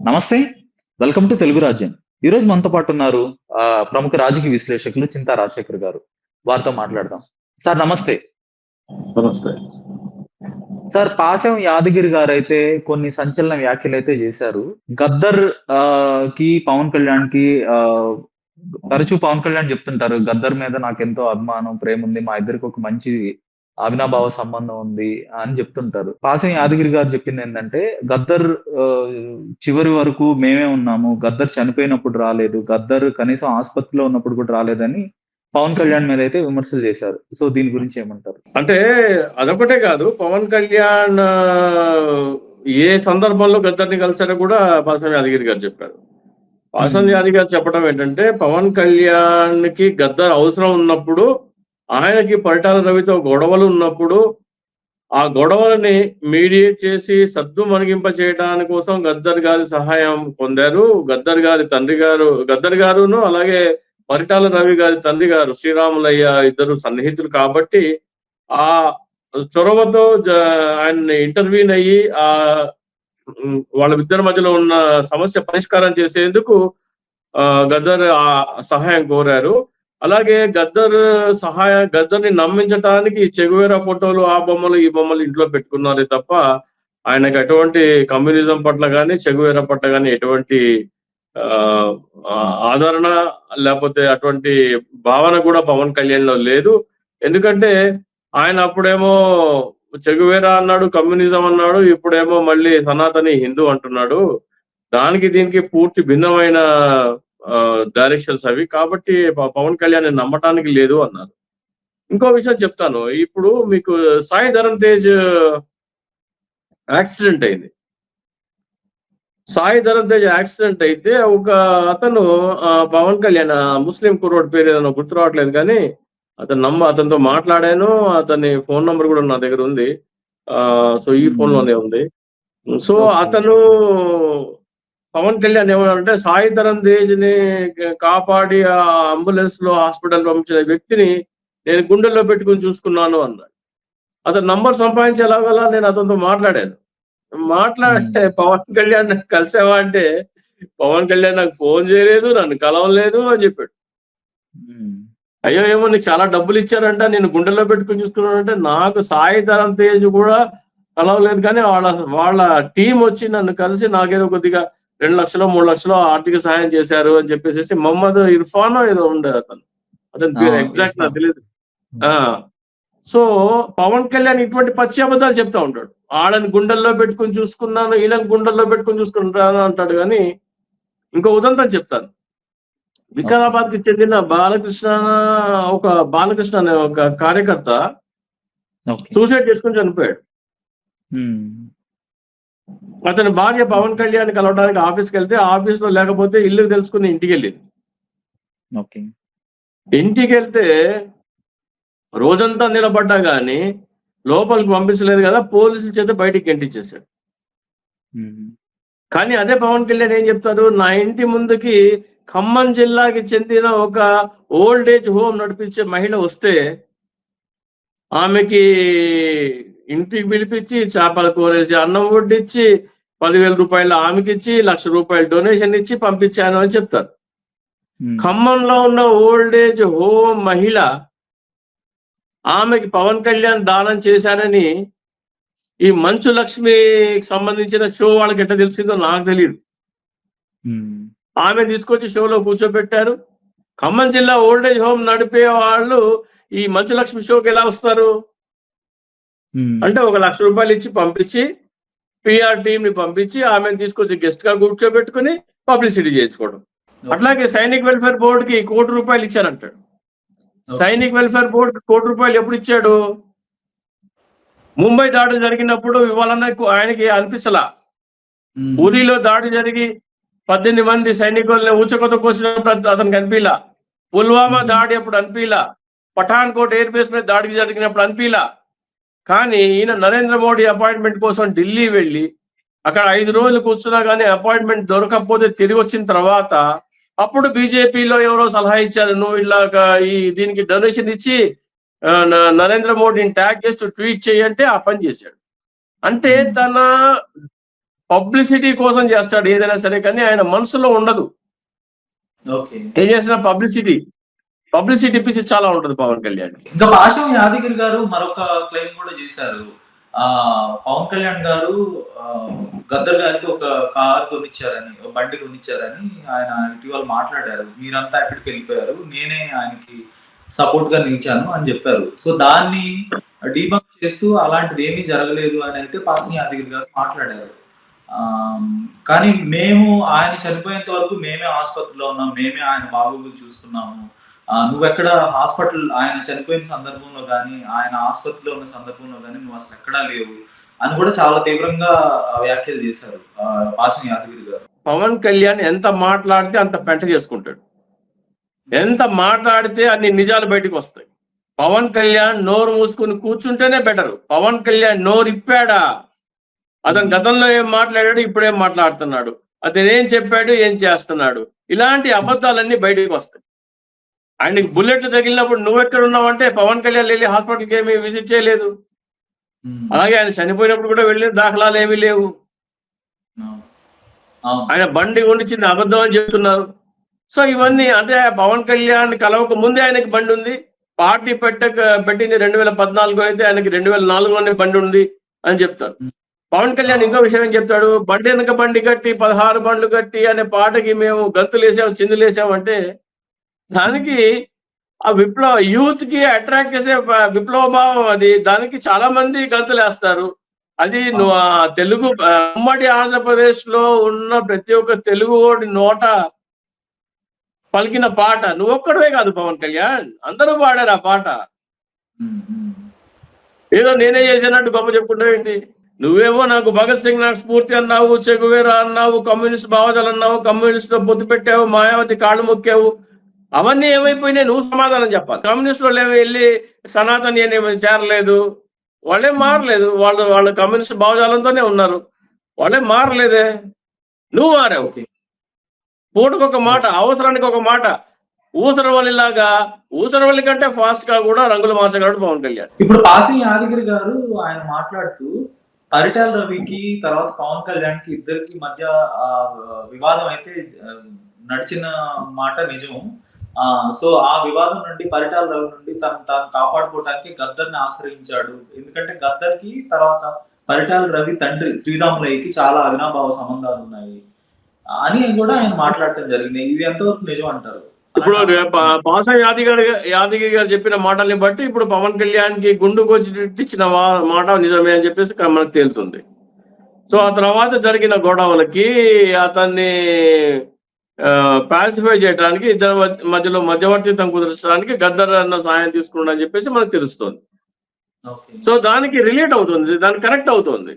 నమస్తే. Welcome to Telugu రాజ్యం. ఈరోజు మనతో పాటు ఉన్నారు ప్రముఖ రాజకీయ విశ్లేషకులు చింతా రాజశేఖర్ గారు. వారితో మాట్లాడదాం. సార్ నమస్తే. నమస్తే. సార్ పాశం యాదగిరి గారైతే కొన్ని సంచలన వ్యాఖ్యలైతే చేశారు. గద్దర్ కి పవన్ కళ్యాణ్‌కి తరచూ పవన్ కళ్యాణ్ చెప్తుంటారు. గద్దర్ మీద నాకెంతో అభిమానం, ప్రేముంది. మా ఇద్దరికి ఒక మంచి అవినాభావ సంబంధం ఉంది అని చెప్తుంటారు. పాశం యాదగిరి గారు చెప్పిందేంటంటే, గద్దర్ చివరి వరకు మేమే ఉన్నాము. గద్దర్ చనిపోయినప్పుడు రాలేదు. గద్దర్ కనీసం ఆసుపత్రిలో ఉన్నప్పుడు కూడా రాలేదని పవన్ కళ్యాణ్ మీద అయితే విమర్శలు చేశారు. సో దీని గురించి ఏమంటారు? అంటే అదొకటే కాదు, పవన్ కళ్యాణ్ ఏ సందర్భంలో గద్దర్ని కలిసారో కూడా పాశం యాదగిరి గారు చెప్పారు. పాశం యాదగిరి గారు చెప్పడం ఏంటంటే, పవన్ కళ్యాణ్ కి గద్దర్ అవసరం ఉన్నప్పుడు, ఆయనకి పరిటాల రవితో గొడవలు ఉన్నప్పుడు, ఆ గొడవలని మీడియేట్ చేసి సద్దు మణిగింప చేయడానికి కోసం గద్దర్ గారి సహాయం పొందారు. గద్దర్ గారును అలాగే పరిటాల రవి గారి తండ్రి గారు శ్రీరాములయ్య ఇద్దరు సన్నిహితులు కాబట్టి ఆ చొరవతో ఆయన్ని ఇంటర్వ్యూన్ అయ్యి వాళ్ళిద్దరి మధ్యలో ఉన్న సమస్య పరిష్కారం చేసేందుకు గద్దర్ సహాయం కోరారు. అలాగే గద్దర్ని నమ్మించడానికి చెగువేరా ఫోటోలు, ఆ బొమ్మలు ఈ బొమ్మలు ఇంట్లో పెట్టుకున్నారే తప్ప ఆయనకు ఎటువంటి కమ్యూనిజం పట్ల కానీ చెగువేరా పట్ల కానీ ఎటువంటి ఆదరణ లేకపోతే అటువంటి భావన కూడా పవన్ కళ్యాణ్ లో లేదు. ఎందుకంటే ఆయన అప్పుడేమో చెగువేరా అన్నాడు, కమ్యూనిజం అన్నాడు, ఇప్పుడేమో మళ్ళీ సనాతని హిందూ అంటున్నాడు. దానికి దీనికి పూర్తి భిన్నమైన డైరెక్షన్స్ అవి. కాబట్టి పవన్ కళ్యాణ్ నమ్మటానికి లేదు అన్నారు. ఇంకో విషయం చెప్తాను. ఇప్పుడు మీకు సాయి ధరమ్ తేజ్ యాక్సిడెంట్ అయింది. సాయి ధరమ్ తేజ్ యాక్సిడెంట్ అయితే ఒక అతను పవన్ కళ్యాణ్ ముస్లిం కుర్రోడ్ పేరు ఏదైనా గుర్తు రావట్లేదు కానీ అతనితో మాట్లాడాను. అతని ఫోన్ నంబర్ కూడా నా దగ్గర ఉంది. సో ఈ ఫోన్ లోనే ఉంది. సో అతను పవన్ కళ్యాణ్ ఏమన్నారంటే, సాయి ధరమ్ తేజ్ ని కాపాడి ఆ అంబులెన్స్ లో హాస్పిటల్ పంపించిన వ్యక్తిని నేను గుండెల్లో పెట్టుకుని చూసుకున్నాను అన్నాడు. అతను నంబర్ సంపాదించేలాగలా నేను అతనితో మాట్లాడాను. మాట్లాడే పవన్ కళ్యాణ్ కలిసావా అంటే, పవన్ కళ్యాణ్ నాకు ఫోన్ చేయలేదు, నన్ను కలవలేదు అని చెప్పాడు. అయ్యో ఏమో నీకు చాలా డబ్బులు ఇచ్చారంట, నేను గుండెల్లో పెట్టుకుని చూసుకున్నానంటే, నాకు సాయి ధరమ్ తేజ్ కూడా కలవలేదు కానీ వాళ్ళ టీం వచ్చి నన్ను కలిసి నాకేదో కొద్దిగా 2 లక్షలు 3 లక్షలు ఆర్థిక సహాయం చేశారు అని చెప్పేసి మొహమ్మద్ ఇర్ఫాన్ ఏదో ఉండే అతని పేరు ఎగ్జాక్ట్ నాకు తెలియదు. సో పవన్ కళ్యాణ్ ఇటువంటి పచ్చి అబద్ధాలు చెప్తా ఉంటాడు. ఆడని గుండెల్లో పెట్టుకుని చూసుకున్నాను, వీళ్ళని గుండెల్లో పెట్టుకుని చూసుకుంటాను అంటాడు. కానీ ఇంకో ఉదంతం చెప్తాను. వికారాబాద్ కి చెందిన బాలకృష్ణ అనే ఒక కార్యకర్త సూసైడ్ చేసుకుని చనిపోయాడు. అతని భార్య పవన్ కళ్యాణ్ కలవడానికి ఆఫీస్కి వెళ్తే ఆఫీస్ లో లేకపోతే ఇల్లు తెలుసుకుని ఇంటికి వెళ్ళింది. ఇంటికి వెళ్తే రోజంతా నిలబడ్డా గానీ లోపలికి పంపించలేదు కదా, పోలీసుల చేత బయటికి గెంటించేశాడు. కానీ అదే పవన్ కళ్యాణ్ ఏం చెప్తారు, నా ఇంటి ముందుకి ఖమ్మం జిల్లాకి చెందిన ఒక ఓల్డ్ ఏజ్ హోమ్ నడిపించే మహిళ వస్తే ఆమెకి ఇంటికి పిలిపించి చేపల కూరేసి అన్నం వడ్డిచ్చి 10,000 రూపాయలు ఆమెకి ఇచ్చి 1,00,000 రూపాయలు డొనేషన్ ఇచ్చి పంపించాను అని చెప్తారు. ఖమ్మంలో ఉన్న ఓల్డ్ ఏజ్ హోమ్ మహిళ ఆమెకి పవన్ కళ్యాణ్ దానం చేశారని ఈ మంచు లక్ష్మికి సంబంధించిన షో వాళ్ళకి ఎట్లా తెలిసిందో నాకు తెలియదు. ఆమె తీసుకొచ్చి షోలో కూర్చోబెట్టారు. ఖమ్మం జిల్లా ఓల్డ్ ఏజ్ హోమ్ నడిపే వాళ్ళు ఈ మంచు లక్ష్మి షోకి ఎలా వస్తారు అంటే, 1,00,000 రూపాయలు ఇచ్చి పంపించి పిఆర్ టీమ్ ని పంపించి ఆమెను తీసుకొచ్చి గెస్ట్ గా కూర్చోబెట్టుకుని పబ్లిసిటీ చేయించుకోవడం. అట్లాగే సైనిక్ వెల్ఫేర్ బోర్డు కి 1 కోటి రూపాయలు ఇచ్చారంటాడు. సైనిక్ వెల్ఫేర్ బోర్డు 1 కోటి రూపాయలు ఎప్పుడు ఇచ్చాడు? ముంబై దాడి జరిగినప్పుడు ఇవ్వాలన్న ఆయనకి అనిపించలా. ఉరిలో దాడి జరిగి 18 మంది సైనికుల్ని ఊచకొత కోసినప్పుడు అతనికి అనిపిలా. పుల్వామా దాడి అప్పుడు అనిపిలా. పఠాన్ కోట్ ఎయిర్ బేస్ మీద దాడికి జరిగినప్పుడు అనిపిలా. కానీ ఈయన నరేంద్ర మోడీ అపాయింట్మెంట్ కోసం ఢిల్లీ వెళ్ళి అక్కడ 5 రోజులు కూర్చున్నా కానీ అపాయింట్మెంట్ దొరకకపోతే తిరిగి వచ్చిన తర్వాత అప్పుడు బీజేపీలో ఎవరో సలహా ఇచ్చారు, నువ్వు ఇలాగా దీనికి డొనేషన్ ఇచ్చి నరేంద్ర మోడీని ట్యాగ్ చేస్తూ ట్వీట్ చేయంటే ఆ పని చేశాడు. అంటే తన పబ్లిసిటీ కోసం చేస్తాడు ఏదైనా సరే, కానీ ఆయన మనసులో ఉండదు. ఓకే. ఏం చేసినా పబ్లిసిటీ పిచ్చి చాలా ఉంటుంది పవన్ కళ్యాణ్. ఇంకా పాశం యాదగిరి గారు మరొక క్లెయిమ్ కూడా చేశారు. పవన్ కళ్యాణ్ గారు గద్దర్ గారికి ఒక కార్ కొనిచ్చారని, ఒక బండి కొనిచ్చారని ఆయన ఇటీవల మాట్లాడారు. మీరంతా ఎక్కడికెళ్ళిపోయారు, నేనే ఆయనకి సపోర్ట్‌గా నిలిచాను అని చెప్పారు. సో దాన్ని డీబంక్ చేస్తూ అలాంటిది ఏమీ జరగలేదు అని అయితే పాసం యాదగిరి గారు మాట్లాడారు. కానీ మేము ఆయన చనిపోయేంత వరకు మేమే ఆసుపత్రిలో ఉన్నాం. మేమే ఆయన బాగోగులు చూసుకున్నాము. నువ్వెక్కడ ఆయన చనిపోయిన సందర్భంలో గాని, ఆయన ఆసుపత్రిలో ఉన్న సందర్భంలో గాని నువ్వసలెక్కడా లేవు అని కూడా చాలా తీవ్రంగా వ్యాఖ్యలు చేశారు పాసం యాదగిరి గారు. పవన్ కళ్యాణ్ ఎంత మాట్లాడితే అంత పెంట చేసుకుంటాడు. ఎంత మాట్లాడితే అన్ని నిజాలు బయటకు వస్తాయి. పవన్ కళ్యాణ్ నోరు మూసుకుని కూర్చుంటేనే బెటర్. పవన్ కళ్యాణ్ నోరు ఇప్పాడా, అతను గతంలో ఏం మాట్లాడాడు, ఇప్పుడేం మాట్లాడుతున్నాడు, అతను ఏం చెప్పాడు, ఏం చేస్తున్నాడు, ఇలాంటి అబద్ధాలన్నీ బయటకు వస్తాయి. ఆయనకి బుల్లెట్లు తగిలినప్పుడు నువ్వెక్కడ ఉన్నావంటే పవన్ కళ్యాణ్ వెళ్ళి హాస్పిటల్కి ఏమీ విజిట్ చేయలేదు. అలాగే ఆయన చనిపోయినప్పుడు కూడా వెళ్ళిన దాఖలాలు ఏమీ లేవు. ఆయన బండి కొనిచ్చింది అబద్ధం అని చెప్తున్నారు. సో ఇవన్నీ అంటే పవన్ కళ్యాణ్ కలవక ముందే ఆయనకి బండి ఉంది. పార్టీ పెట్టింది 2014 అయితే ఆయనకి 2004లోనే బండి ఉంది అని చెప్తాడు. పవన్ కళ్యాణ్ ఇంకో విషయం ఏం చెప్తాడు, బండి వెనక బండి కట్టి 16 బండ్లు కట్టి అనే పాటకి మేము గంతులేసాం చిందులేసాం అంటే దానికి ఆ యూత్ కి అట్రాక్ట్ చేసే విప్లవ భావం అది. దానికి చాలా మంది గంతులేస్తారు. అది తెలుగు ఉమ్మడి ఆంధ్రప్రదేశ్ లో ఉన్న ప్రతి ఒక్క తెలుగు వాడి నోట పలికిన పాట. నువ్వు ఒక్కడవే కాదు పవన్ కళ్యాణ్, అందరూ పాడారు ఆ పాట. ఏదో నేనే చేసినట్టు గొప్ప చెప్పుకుంటావు ఏంటి? నువ్వేమో నాకు భగత్ సింగ్ నాకు స్ఫూర్తి అన్నావు, చెగువేరా అన్నావు, కమ్యూనిస్ట్ భావజాలు అన్నావు, కమ్యూనిస్ట్ లో పొత్తు పెట్టావు, మాయావతి కాళ్ళు మొక్కావు. అవన్నీ ఏమైపోయినాయి, నువ్వు సమాధానం చెప్పాలి. కమ్యూనిస్టులు ఏమి వెళ్ళి సనాతని అని చేరలేదు, వాళ్ళేం మారలేదు. వాళ్ళు కమ్యూనిస్ట్ భావజాలంతోనే ఉన్నారు, వాళ్ళేం మారలేదే. నువ్వు మారావు. పూటకొక మాట, అవసరానికి ఒక మాట. ఊసరవల్లి కంటే ఫాస్ట్ గా కూడా రంగులు మార్చగలడు పవన్ కళ్యాణ్. ఇప్పుడు పాసం యాదగిరి గారు ఆయన మాట్లాడుతూ పరిటాల రవికి తర్వాత పవన్ కళ్యాణ్ కి ఇద్దరికి మధ్య వివాదం అయితే నడిచిన మాట నిజం. సో ఆ వివాదం నుండి పరిటాల రవి నుండి తాను కాపాడుకోవడానికి గద్దర్ని ఆశ్రయించాడు. ఎందుకంటే గద్దర్కి తర్వాత పరిటాల రవి తండ్రి శ్రీరాములయ్యకి చాలా అవినాభావ సంబంధాలు ఉన్నాయి అని కూడా ఆయన మాట్లాడటం జరిగింది. ఇది ఎంతవరకు నిజం అంటారు? ఇప్పుడు పాసం యాదగిరి గారు చెప్పిన మాటల్ని బట్టి ఇప్పుడు పవన్ కళ్యాణ్ కి గుండు కొట్టించిన మాట నిజమే అని చెప్పేసి మనకు తెలుస్తుంది. సో ఆ తర్వాత జరిగిన గొడవలకి అతన్ని పాసిఫై చేయడానికి ఇద్దరు మధ్యలో మధ్యవర్తిత్వం కుదర్చడానికి గద్దర్ అన్న సాయం తీసుకున్నాడు అని చెప్పేసి మనకు తెలుస్తుంది. సో దానికి రిలేట్ అవుతుంది, దానికి కనెక్ట్ అవుతుంది.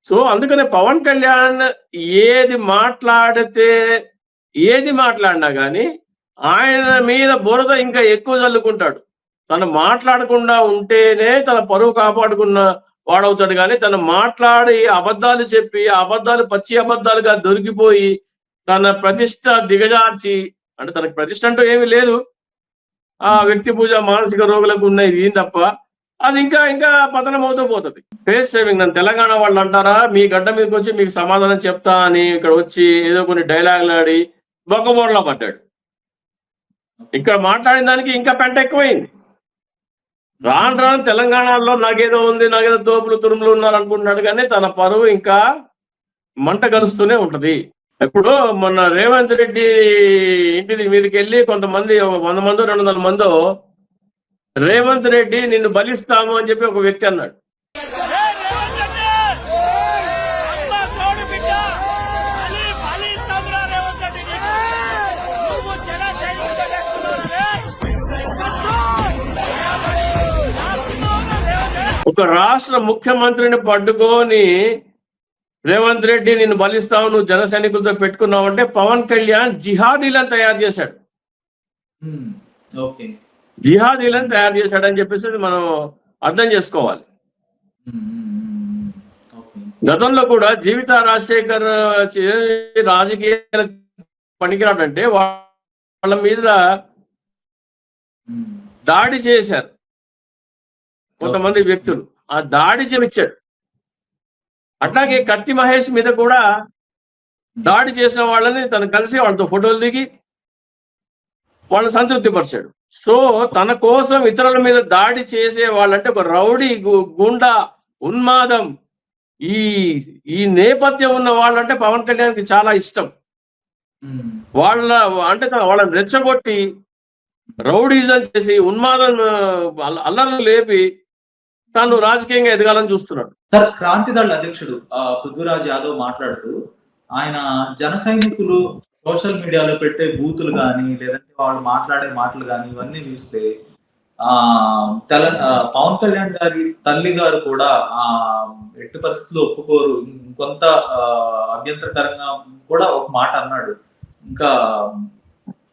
సో అందుకనే పవన్ కళ్యాణ్ ఏది మాట్లాడినా కానీ ఆయన మీద బురద ఇంకా ఎక్కువ చల్లుకుంటాడు. తను మాట్లాడకుండా ఉంటేనే తన పరువు కాపాడుకున్న వాడవుతాడు. కానీ తను మాట్లాడి అబద్ధాలు చెప్పి అబద్ధాలు పచ్చి అబద్ధాలుగా దొరికిపోయి తన ప్రతిష్ట దిగజార్చి, అంటే తనకు ప్రతిష్ట అంటూ ఏమీ లేదు, ఆ వ్యక్తి పూజ మానసిక రోగులకు ఉన్నది తప్ప అది ఇంకా పతనం అవుతూ పోతుంది. Face saving. నన్ను తెలంగాణ వాళ్ళు అంటారా, మీ గడ్డ మీదకి వచ్చి మీకు సమాధానం చెప్తా అని ఇక్కడ వచ్చి ఏదో కొన్ని డైలాగులు ఆడి బొక్కబోర్లా పడ్డాడు. ఇక్కడ మాట్లాడిన దానికి ఇంకా పెంట ఎక్కువైంది. రాను తెలంగాణలో నాకేదో ఉంది, నాకేదో తోపులు తురుములు ఉన్నారు అనుకుంటున్నాడు, కానీ తన పరువు ఇంకా మంట కలుస్తూనే ఉంటది. ఇప్పుడు మొన్న రేవంత్ రెడ్డి ఇంటి మీదకి వెళ్ళి కొంతమంది 100 మందో 200 మందో రేవంత్ రెడ్డి నిన్ను బలిస్తాము అని చెప్పి ఒక వ్యక్తి అన్నాడు. ఒక రాష్ట్ర ముఖ్యమంత్రిని పట్టుకొని రేవంత్ రెడ్డి నిన్ను బలిస్తావు, నువ్వు జన సైనికులతో పెట్టుకున్నావు అంటే పవన్ కళ్యాణ్ జిహాదీలను తయారు చేశాడు. జిహాదీలను తయారు చేశాడని చెప్పేసి మనం అర్థం చేసుకోవాలి. గతంలో కూడా జీవిత రాజశేఖర్ రాజకీయ పనికిరాడంటే వాళ్ళ మీద దాడి చేశారు కొంతమంది వ్యక్తులు. ఆ దాడి చేయించాడు. అట్లాగే కత్తి మహేష్ మీద కూడా దాడి చేసిన వాళ్ళని తను కలిసి వాళ్ళతో ఫోటోలు దిగి వాళ్ళని సంతృప్తిపరిచాడు. సో తన కోసం ఇతరుల మీద దాడి చేసే వాళ్ళంటే ఒక రౌడీ, గుండా, ఉన్మాదం, ఈ ఈ నేపథ్యం ఉన్న వాళ్ళంటే పవన్ కళ్యాణ్కి చాలా ఇష్టం. వాళ్ళని రెచ్చగొట్టి రౌడీజం చేసి ఉన్మాదం అల్లర్లు లేపి తాను రాజకీయంగా ఎదగాలని చూస్తున్నాడు. సార్, క్రాంతిదళ అధ్యక్షుడు పృథ్వీరాజ్ యాదవ్ మాట్లాడుతూ ఆయన జన సైనికులు సోషల్ మీడియాలో పెట్టే బూతులు కానీ లేదంటే వాళ్ళు మాట్లాడే మాటలు కానీ ఇవన్నీ చూస్తే పవన్ కళ్యాణ్ గారి తల్లి గారు కూడా ఎట్టి పరిస్థితుల్లో ఒప్పుకోరు, కొంత అభ్యంతరకరంగా కూడా ఒక మాట అన్నాడు. ఇంకా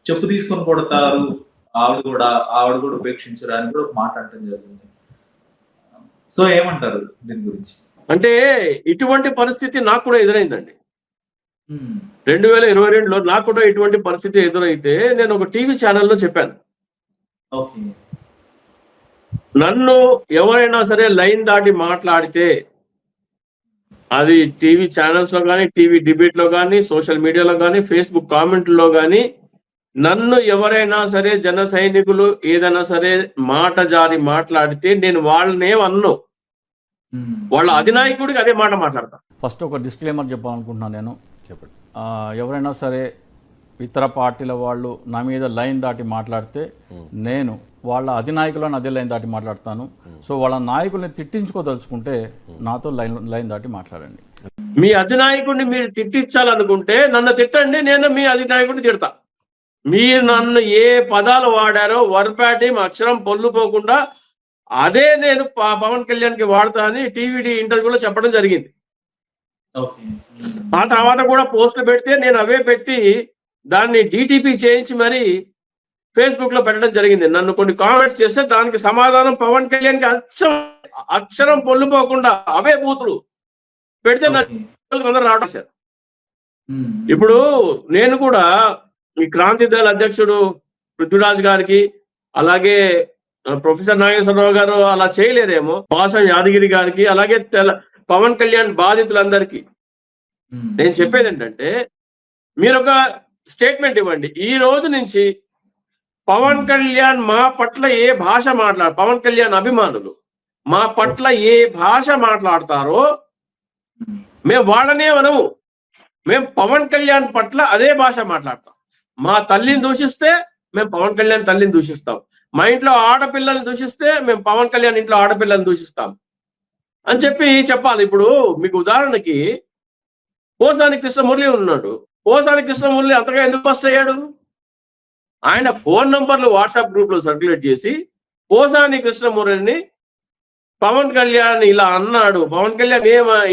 చెప్పు తీసుకొని కొడతారు, ఆవిడ కూడా ఉపేక్షించరు అని కూడా ఒక మాట అంటం జరిగింది. సో ఏమంటారు దీని గురించి? అంటే ఇటువంటి పరిస్థితి నాకు కూడా ఎదురైందండి. 2022లో నాకు కూడా ఇటువంటి పరిస్థితి ఎదురైతే నేను ఒక టీవీ ఛానల్లో చెప్పాను, నన్ను ఎవరైనా సరే లైన్ దాటి మాట్లాడితే అది టీవీ ఛానల్స్ లో కానీ, టీవీ డిబేట్ లో కానీ, సోషల్ మీడియాలో కానీ, ఫేస్బుక్ కామెంట్లో కానీ నన్ను ఎవరైనా సరే జన సైనికులు ఏదైనా సరే మాట జారి మాట్లాడితే నేను వాళ్ళనేమన్ను, వాళ్ళ అధినాయకుడికి అదే మాట మాట్లాడతా. ఫస్ట్ ఒక డిస్క్లైమర్ చెప్పాలనుకుంటున్నాను నేను. చెప్పండి. ఎవరైనా సరే ఇతర పార్టీల వాళ్ళు నా మీద లైన్ దాటి మాట్లాడితే నేను వాళ్ళ అధినాయకులను అదే లైన్ దాటి మాట్లాడతాను. సో వాళ్ళ నాయకుల్ని తిట్టించుకోదలుచుకుంటే నాతో లైన్ దాటి మాట్లాడండి. మీ అధినాయకుడిని మీరు తిట్టించాలనుకుంటే నన్ను తిట్టండి, నేను మీ అధినాయకుడిని తిడతా. మీరు నన్ను ఏ పదాలు వాడారో వర్బాటిం అక్షరం పొల్లుపోకుండా అదే నేను పవన్ కళ్యాణ్కి వాడతా అని టీవీ ఇంటర్వ్యూలో చెప్పడం జరిగింది. ఆ తర్వాత కూడా పోస్టులు పెడితే నేను అవే పెట్టి దాన్ని డిటిపి చేయించి మరి ఫేస్బుక్ లో పెట్టడం జరిగింది. నన్ను కొన్ని కామెంట్స్ చేస్తే దానికి సమాధానం పవన్ కళ్యాణ్కి అక్షరం పొల్లుపోకుండా అవే బూతులు పెడితే అందరూ రావడం సార్. ఇప్పుడు నేను కూడా ఈ క్రాంతిదళ అధ్యక్షుడు పృథ్వీరాజ్ గారికి, అలాగే ప్రొఫెసర్ నాగేశ్వరరావు గారు అలా చేయలేరేమో, పాసం యాదగిరి గారికి, అలాగే పవన్ కళ్యాణ్ బాధితులందరికీ నేను చెప్పేది ఏంటంటే, మీరు ఒక స్టేట్మెంట్ ఇవ్వండి. ఈ రోజు నుంచి పవన్ కళ్యాణ్ మా పట్ల ఏ భాష పవన్ కళ్యాణ్ అభిమానులు మా పట్ల ఏ భాష మాట్లాడతారో మేము వాళ్ళనే అనము, మేము పవన్ కళ్యాణ్ పట్ల అదే భాష మాట్లాడతాం. మా తల్లిని దూషిస్తే మేము పవన్ కళ్యాణ్ తల్లిని దూషిస్తాం, మా ఇంట్లో ఆడపిల్లల్ని దూషిస్తే మేము పవన్ కళ్యాణ్ ఇంట్లో ఆడపిల్లల్ని దూషిస్తాం అని చెప్పాలి. ఇప్పుడు మీకు ఉదాహరణకి పోసాని కృష్ణమురళి ఉన్నాడు. పోసాని కృష్ణమురళి అంతగా ఎందుకు బస్ అయ్యాడు? ఆయన ఫోన్ నంబర్లు వాట్సాప్ గ్రూప్ లో సర్క్యులేట్ చేసి పోసాని కృష్ణమురళిని పవన్ కళ్యాణ్ ఇలా అన్నాడు, పవన్ కళ్యాణ్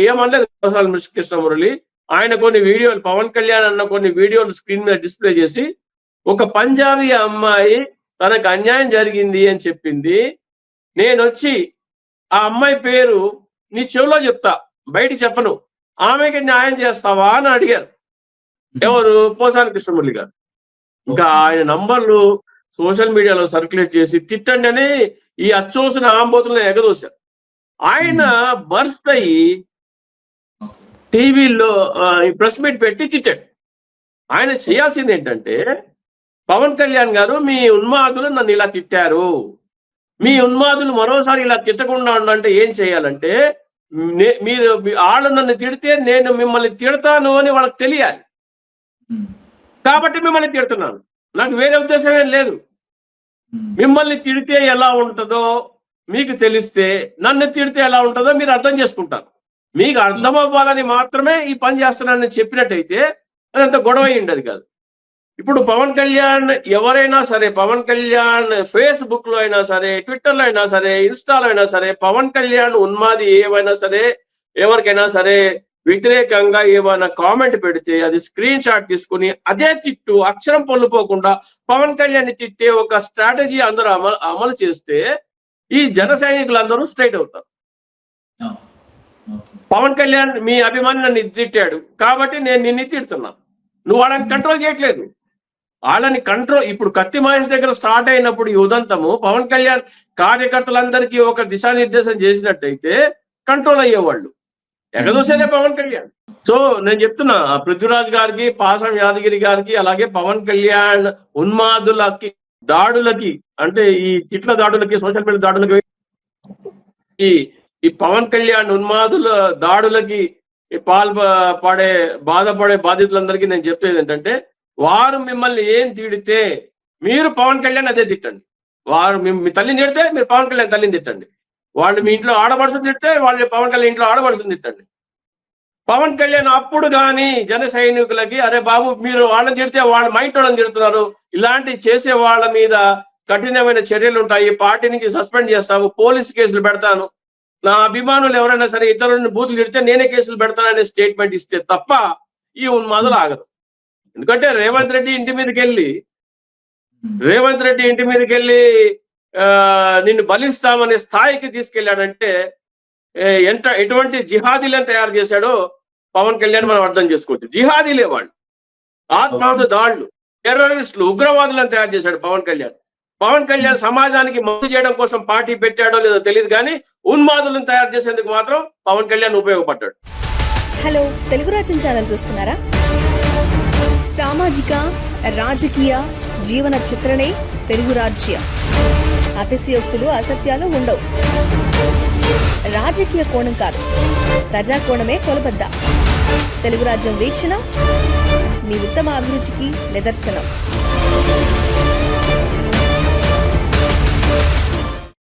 ఏమనలేదు పోసాని కృష్ణమురళి. ఆయన కొన్ని వీడియోలు, పవన్ కళ్యాణ్ అన్న కొన్ని వీడియోలు స్క్రీన్ మీద డిస్ప్లే చేసి ఒక పంజాబీ అమ్మాయి తనకు అన్యాయం జరిగింది అని చెప్పింది, నేను వచ్చి ఆ అమ్మాయి పేరు నీ చెవిలో చెప్తా, బయటికి చెప్పను, ఆమెకి న్యాయం చేస్తావా అని అడిగారు. ఎవరు? పోసాని కృష్ణమురళి గారు. ఇంకా ఆయన నంబర్లు సోషల్ మీడియాలో సర్క్యులేట్ చేసి తిట్టండి అని ఈ అచ్చోసిన ఆంబోతులను ఎగదోశారు. ఆయన బర్స్ట్ అయ్యి టీవీలో ప్రెస్ మీట్ పెట్టి తిట్టాడు. ఆయన చేయాల్సింది ఏంటంటే, పవన్ కళ్యాణ్ గారు మీ ఉన్మాదులు నన్ను ఇలా తిట్టారు, మీ ఉన్మాదులు మరోసారి ఇలా తిట్టకుండా ఉండాలంటే ఏం చేయాలంటే, మీరు వాళ్ళు నన్ను తిడితే నేను మిమ్మల్ని తిడతాను అని వాళ్ళకి తెలియాలి. కాబట్టి మిమ్మల్ని తిడుతున్నాను, నాకు వేరే ఉద్దేశం ఏం లేదు. మిమ్మల్ని తిడితే ఎలా ఉంటుందో మీకు తెలిస్తే నన్ను తిడితే ఎలా ఉంటుందో మీరు అర్థం చేసుకుంటారు. మీకు అర్థం అవ్వాలని మాత్రమే ఈ పని చేస్తున్నానని చెప్పినట్టయితే అదంత గొడవ ఉండదు కాదు. ఇప్పుడు పవన్ కళ్యాణ్ ఎవరైనా సరే, పవన్ కళ్యాణ్ ఫేస్బుక్ లో అయినా సరే, ట్విట్టర్లో అయినా సరే, ఇన్స్టాలో అయినా సరే, పవన్ కళ్యాణ్ ఉన్మాది ఏమైనా సరే, ఎవరికైనా సరే వ్యతిరేకంగా ఏమైనా కామెంట్ పెడితే అది స్క్రీన్ షాట్ తీసుకుని అదే తిట్టు అక్షరం పొల్లుపోకుండా పవన్ కళ్యాణ్ తిట్టే ఒక స్ట్రాటజీ అందరూ అమలు చేస్తే ఈ జన సైనికులందరూ స్ట్రైట్ అవుతారు. పవన్ కళ్యాణ్ మీ అభిమాని నన్ను తిట్టాడు కాబట్టి నేను నిన్ను తిడుతున్నాను, నువ్వు వాళ్ళని కంట్రోల్ చేయట్లేదు. వాళ్ళని కంట్రోల్ ఇప్పుడు కత్తి మహేష్ దగ్గర స్టార్ట్ అయినప్పుడు ఈ ఉదంతము పవన్ కళ్యాణ్ కార్యకర్తలందరికీ ఒక దిశానిర్దేశం చేసినట్టయితే కంట్రోల్ అయ్యేవాళ్ళు. ఎగదోసేదే పవన్ కళ్యాణ్. సో నేను చెప్తున్నా పృథ్వీరాజ్ గారికి, పాసం యాదగిరి గారికి, అలాగే పవన్ కళ్యాణ్ ఉన్మాదులకి, దాడులకి, అంటే ఈ తిట్ల దాడులకి, సోషల్ మీడియా దాడులకి, ఈ పవన్ కళ్యాణ్ ఉన్మాదుల దాడులకి బాధపడే బాధితులందరికీ నేను చెప్పేది ఏంటంటే, వారు మిమ్మల్ని ఏం తిడితే మీరు పవన్ కళ్యాణ్ అదే తిట్టండి. వారు మీ తల్లిని తిడితే మీరు పవన్ కళ్యాణ్ తల్లిని తిట్టండి. వాళ్ళు మీ ఇంట్లో ఆడపడుచుని తిడితే వాళ్ళు పవన్ కళ్యాణ్ ఇంట్లో ఆడపడుచుని తిట్టండి. పవన్ కళ్యాణ్ అప్పుడు కానీ జన సైనికులకి, అరే బాబు మీరు వాళ్ళని తిడితే వాళ్ళ మా ఇంట్లో వాళ్ళని తిడుతున్నారు, ఇలాంటి చేసే వాళ్ళ మీద కఠినమైన చర్యలు ఉంటాయి, పార్టీ నుంచి సస్పెండ్ చేస్తాము, పోలీసు కేసులు పెడతాను, నా అభిమానులు ఎవరైనా సరే ఇతరులను బూతులు తిడితే నేనే కేసులు పెడతాననే స్టేట్మెంట్ ఇస్తే తప్ప ఈ ఉన్మాదులు ఆగదు. ఎందుకంటే రేవంత్ రెడ్డి ఇంటి మీదకి వెళ్ళి నిన్ను బలిస్తామనే స్థాయికి తీసుకెళ్లాడంటే ఎటువంటి జిహాదీలను తయారు చేశాడో పవన్ కళ్యాణ్ మనం అర్థం చేసుకోవచ్చు. జిహాదీలే వాళ్ళు, ఆత్మాహుత దాడులు, టెర్రరిస్టులు, ఉగ్రవాదులను తయారు చేశాడు పవన్ కళ్యాణ్. పవన్ కళ్యాణ్ సమాజానికి మంచి చేయడం కోసం పార్టీ పెట్టాడో లేదో తెలియదు, కానీ ఉన్మాదులను తయారు చేసేందుకు మాత్రం పవన్ కళ్యాణ్ ఉపయోగపడ్డాడు. హలో, తెలుగు రాజ్యం ఛానల్ చూస్తున్నారా? సామాజిక, రాజకీయ, జీవన చిత్రణే తెలుగు రాజ్యం. అతిశయోక్తులు, అసత్యాలు ఉండవు. రాజకీయ కోణం కాదు, ప్రజా కోణమే కొలబద్ద. తెలుగు రాజ్యం వీక్షణ మీ ఉత్తమ అభిరుచికి నిదర్శనం.